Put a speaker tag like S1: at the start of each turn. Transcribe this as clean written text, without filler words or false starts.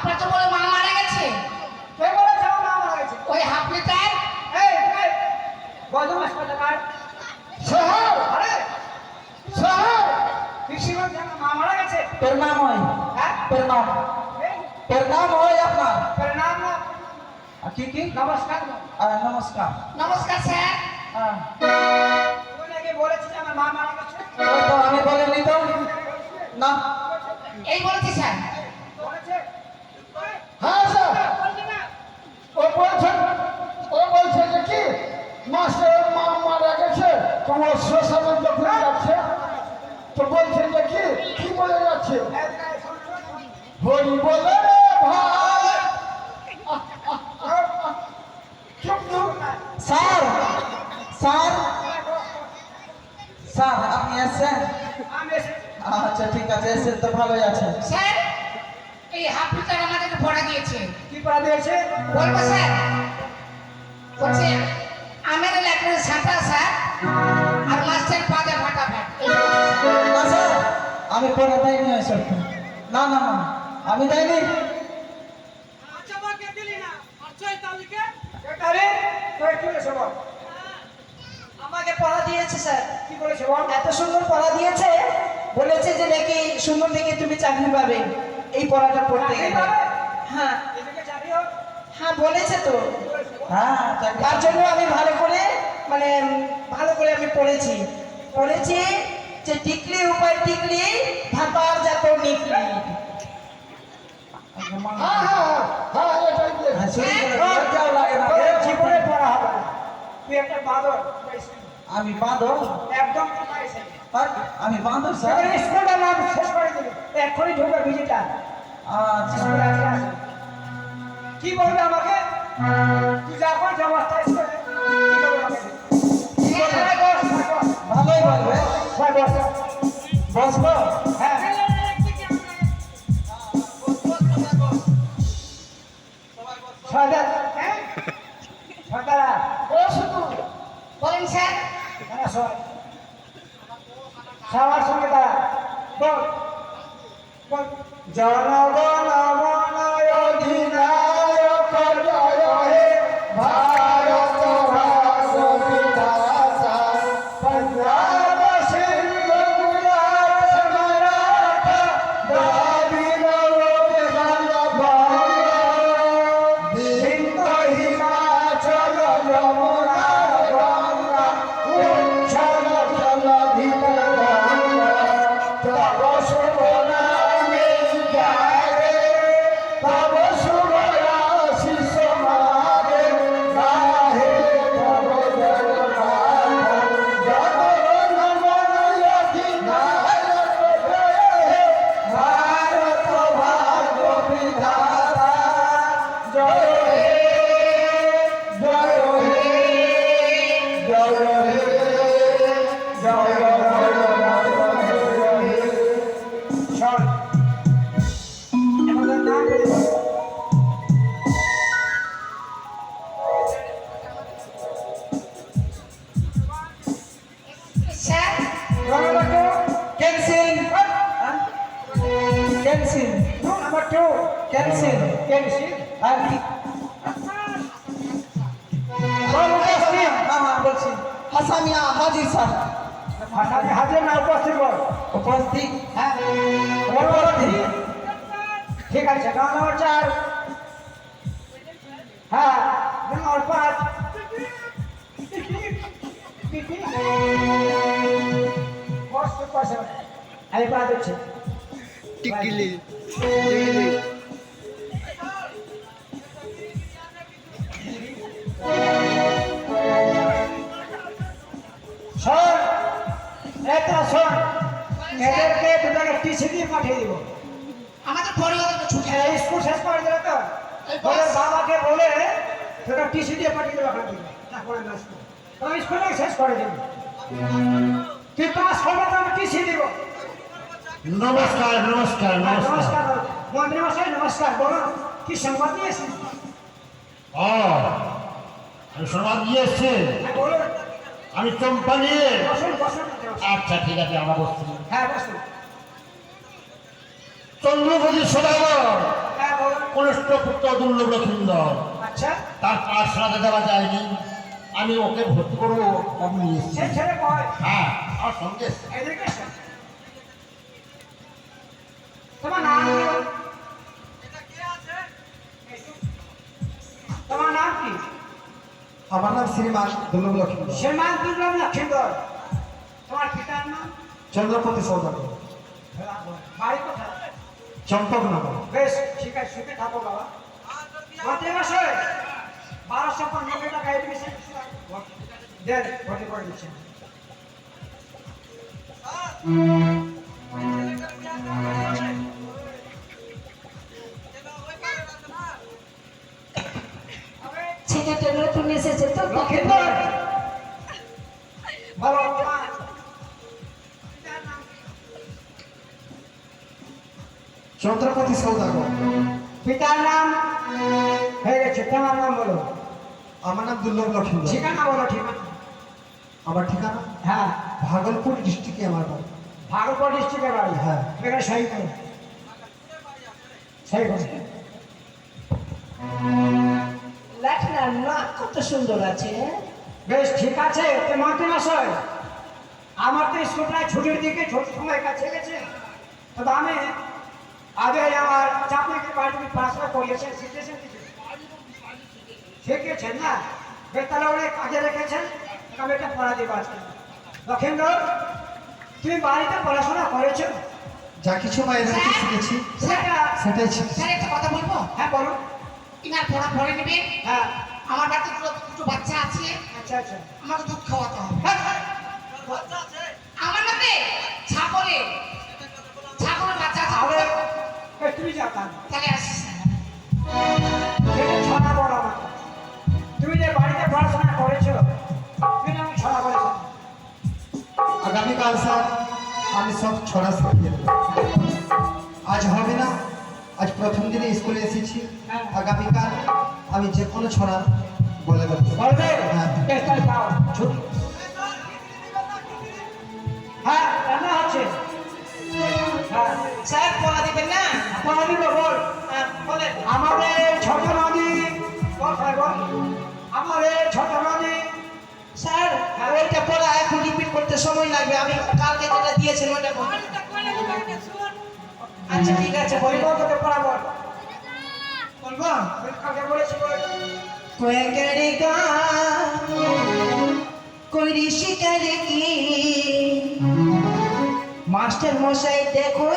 S1: আপনার তো বলে মা মারা গেছে।
S2: কে বলেছে আমার মা মারা গেছে?
S1: ওই হাফ লিটার।
S2: এই বদমাস কোথাকার।
S3: শহর
S2: আরে
S3: শহর
S2: কৃষিগঞ্জ আমার মা মারা গেছে।
S3: প্রণাম হয়
S2: হ্যাঁ
S3: প্রণাম
S2: এই,
S3: প্রণাম হয় আপনার
S2: প্রণাম না,
S3: কি কি
S2: নমস্কার।
S3: নমস্কার
S1: নমস্কার স্যার।
S2: তুই নাকি বলেছিস আমার মা মারা গেছে?
S3: ওই তো আমি বলিনি তো না
S1: এই বলেছি স্যার।
S2: বলেছে?
S3: হ্যাঁ স্যার
S2: বলছি না।
S3: ও বলছে যে কি মাস্টারের মা মারা গেছে তোমার শ্মশানের যখন যাচ্ছে তো বলছে যে কি বলে যাচ্ছে হরি বলে রে ভাই চুপ চুপ স্যার স্যার স্যার আপনি এসছেন
S2: আমি এসেছি।
S3: আচ্ছা ঠিক আছে এসছেন তো ভালোই আছে
S1: স্যার এই হাফ লিটার আমাদেরকে পড়া দিয়েছে।
S2: কি করা দিয়েছে?
S1: বলবো স্যার? বলছে আমের লেটার ছাতা স্যার আর মাস্টার পাজা ফাটা ফ্যাট।
S3: না স্যার আমি পড়া দেয়নি এসব না না না আমি দেয়নি
S4: আচ্ছা বাকে দিলি না আচ্ছা এই তালিকে
S2: আরে তুই একটু এসে বল।
S5: আমাকে পড়া দিয়েছে স্যার।
S2: কি বলেছে বল?
S5: এত সুন্দর পড়া দিয়েছে, বলেছে যে নাকি সুন্দর দেখে তুমি চাকরি পাবে এই পড়াটা পড়তে
S2: চাকরি
S5: গেলে।
S2: পাবে?
S5: হ্যাঁ
S2: এদিকে চাকরি হোক।
S5: হ্যাঁ বলেছে তো।
S3: হ্যাঁ চাকরি
S5: তার জন্য আমি ভালো করে ভালো করে আমি পড়েছি যে টিকলি উপায় টিকলি ভাতার যাত নিকলি।
S3: হ্যাঁ হ্যাঁ হ্যাঁ এটাই দিয়ে হ্যাঁ শুরু করে লজ্জাও লাগে না
S2: তোর জীবনে পড়া হবে না। তুই একটা বাঁদর।
S3: আমি বাঁদর
S2: একদম পাইস না।
S3: আমি বাঁদর স্যার
S2: তোর স্কুলটা নাম শেষ করে দিবি। এক্ষুনি ঢুকে ভিজিটার।
S3: আচ্ছা
S2: স্কুলে আজকে আসে। কি বলবে আমাকে? তুই যা কর অবস্থা স্কুলে। কি বলবে আমাকে?
S3: ভালোই বলবে বসবো
S2: হ্যাঁ সর্দার হ্যাঁ সর্দারা
S1: ও শুধু বলেন স্যার।
S2: তারা সবার সঙ্গে তারা বল বল জনগণ মন অধিনায়ক জয় হে ভারত ভাগ্য বিধাতা পঞ্জাব সিন্ধ গুজরাট মারাঠা দ্রাবিড় বেঙ্গল সিন্ধ হিমাচল যমুনা গঙ্গা উচ্ছল জলধি গঙ্গা তব শুভ নামে গায়ে তব শুভ আশিস মাগে গাহে তব জগন্নাথ জগন্নাথ অধিনায়ক জয় হে ভারত ভাগ্য বিধাতা জয় হে জয় হে জয় হে জয় শোন আমাদের নাম
S1: স্যার
S2: রণবাটু
S3: ক্যান্সেল ক্যান্সেল
S2: নাম্বার 2
S3: ক্যান্সেল
S2: কেনসি
S3: আর কি
S2: বল উপস্থিত
S3: হ্যাঁ হ্যাঁ বলছি হাসামিয়া হাজির স্যার
S2: ভাষাতে হাজির না উপস্থিত বল
S3: উপস্থিত
S2: হ্যাঁ উপস্থিত ঠিক আছে গান নাম্বার 4 হ্যাঁ গান নাম্বার 5 কষ্ট কষ্ট আমি পা দিচ্ছি টিকলি শোন এটা শোন এদেরকে দুটাকে টিসি দিয়ে পাঠিয়ে দিব
S1: আমাদের পরিবার ছুটি
S2: এই স্কুল শেষ করে দিলে তো ওদের বাবাকে বলে সেটা টিসি দিয়ে পাঠিয়ে দেবে ওখান থেকে তারপরে না স্কুল আমি স্কুলে শেষ করে দিব তুই পাস করবে তো আমি টিসি দিব
S6: নমস্কার নমস্কার নমস্কার
S2: নমস্কার মন্ত্রী মশাই নমস্কার বলুন কি সংবাদ নিয়েছেন
S6: ও আমি সংবাদ দিয়ে এসছি
S2: হ্যাঁ বলুন
S6: আমি চম্পা নিয়ে
S2: বসুন বসুন
S6: আচ্ছা ঠিক আছে আমরা বসছি
S2: হ্যাঁ বসুন
S6: চন্দ্রপতি সদাগর
S2: হ্যাঁ বলুন
S6: কোন পুত্র দুর্লভ লক্ষিন্দর,
S2: আচ্ছা
S6: তার পাঠশালাতে দেওয়া যায়নি, আমি ওকে ভর্তি করবো, আমি নিয়ে এসেছি।
S2: সে ছেলে কয়
S6: হ্যাঁ, আমার সঙ্গে এসেছে।
S2: এদিকে এসো। তোমার নাম কি?
S4: এটা কে আছে?
S2: তোমার নাম কি?
S3: আমার নাম শ্রীমান দুর্লভ লক্ষ্মী,
S2: শ্রীমান দুর্লভ লক্ষিন্দর। তোমার পিতার নাম?
S3: চন্দ্রপতি সৌদাগর,
S2: বাড়ি কোথায়?
S3: চম্পকনগর।
S2: বেশ ঠিক আছে, সুখে থাকো বাবা। মন্ত্রী মশাই 1295 টাকা এডমিশন দেন, ভর্তি করে দিচ্ছেন।
S1: ছেলেটা নতুন এসেছে তো
S2: লক্ষিন্দর বলো তোমার
S3: চন্দ্রপতি সৌদাগর।
S2: পিতার নাম হয়ে গেছে, তোমার নাম বলো।
S3: আমার নাম দুর্লভ লক্ষ্মী।
S2: ঠিকানা বলো, ঠিকানা।
S3: আমার ঠিকানা
S2: হ্যাঁ,
S3: ভাগলপুর ডিস্ট্রিক্টে আমার বাড়ি।
S2: ভাগলপুর ডিস্ট্রিক্টের বাড়ি।
S3: হ্যাঁ।
S2: এখানে সহি করো, সহি করো।
S5: লেখার নাক কত সুন্দর আছে।
S2: বেশ ঠিক আছে, তো মন্ত্রী মশাই আমার তো স্কুলটায় ছুটির দিকে সময় কাছে গেছে, তবে আমি আগে আমার চাকরিকে বাড়িতে পড়াশোনা করিয়েছেন, শিখেছেন কিছু? শিখেছেন না? বেশ, তাহলে অনেক কাজে রেখেছেন, আমি এটা পড়া দিব আজকে। লক্ষেন্দ্র, তুমি বাড়িতে পড়াশোনা করেছো?
S3: যা কিছু মায়ের কাছে শিখেছি
S2: সেটা
S3: সেটাই শিখেছি।
S1: স্যার একটা কথা বলবো?
S2: হ্যাঁ বলো।
S1: ইনার পড়া পড়ে নেবে।
S2: হ্যাঁ,
S1: আমার বাড়িতে দুটো বাচ্চা আছে,
S2: আচ্ছা আচ্ছা।
S1: আমাকে দুধ খাওয়াতে হবে।
S4: বাচ্চা আছে?
S1: আমার নাতে ছাগলের বাচ্চা আছে।
S2: আরে বেশ, তুমি যাও তাহলে।
S1: তাহলে আসিস না।
S2: এটা ছড়া বলো আমাকে। তুমি যে বাড়িতে পড়াশোনা করেছো, তুমি আমাকে ছড়া বলেছো।
S3: আগামীকাল স্যার আমি সব ছড়া শিখিয়ে দেবো। আজ হবে না, আজ প্রথম দিনে স্কুলে এসেছি, আগামীকাল আমি যে কোনো ছড়া বলে দেবো।
S2: বলবে?
S3: হ্যাঁ।
S2: বেশ, তাহলে যাও, ছুটি। হ্যাঁ, রান্না হচ্ছে। হ্যাঁ,
S5: স্যার পড়া দিবেন না?
S2: পড়া দিব, বল।
S5: বলেন।
S2: আমাদের ছোট নদী, বল ভাই, বল। আমাদের ছোট নদী।
S5: স্যার ওইটা পড়া এখন রিপিট করতে সময় লাগবে, আমি কালকে যেটা দিয়েছেন ওটা বলুন।
S4: বাড়িতে কয়টা লোক শুন?
S5: আচ্ছা ঠিক আছে
S2: বলি
S5: বলবো।
S2: বল, তোকে পড়া বল।
S5: বলবো
S2: বল, কাকে বলেছি বল।
S5: কয়েকেরে গান কইরি শিকারে কি মাস্টার মশাই দেখো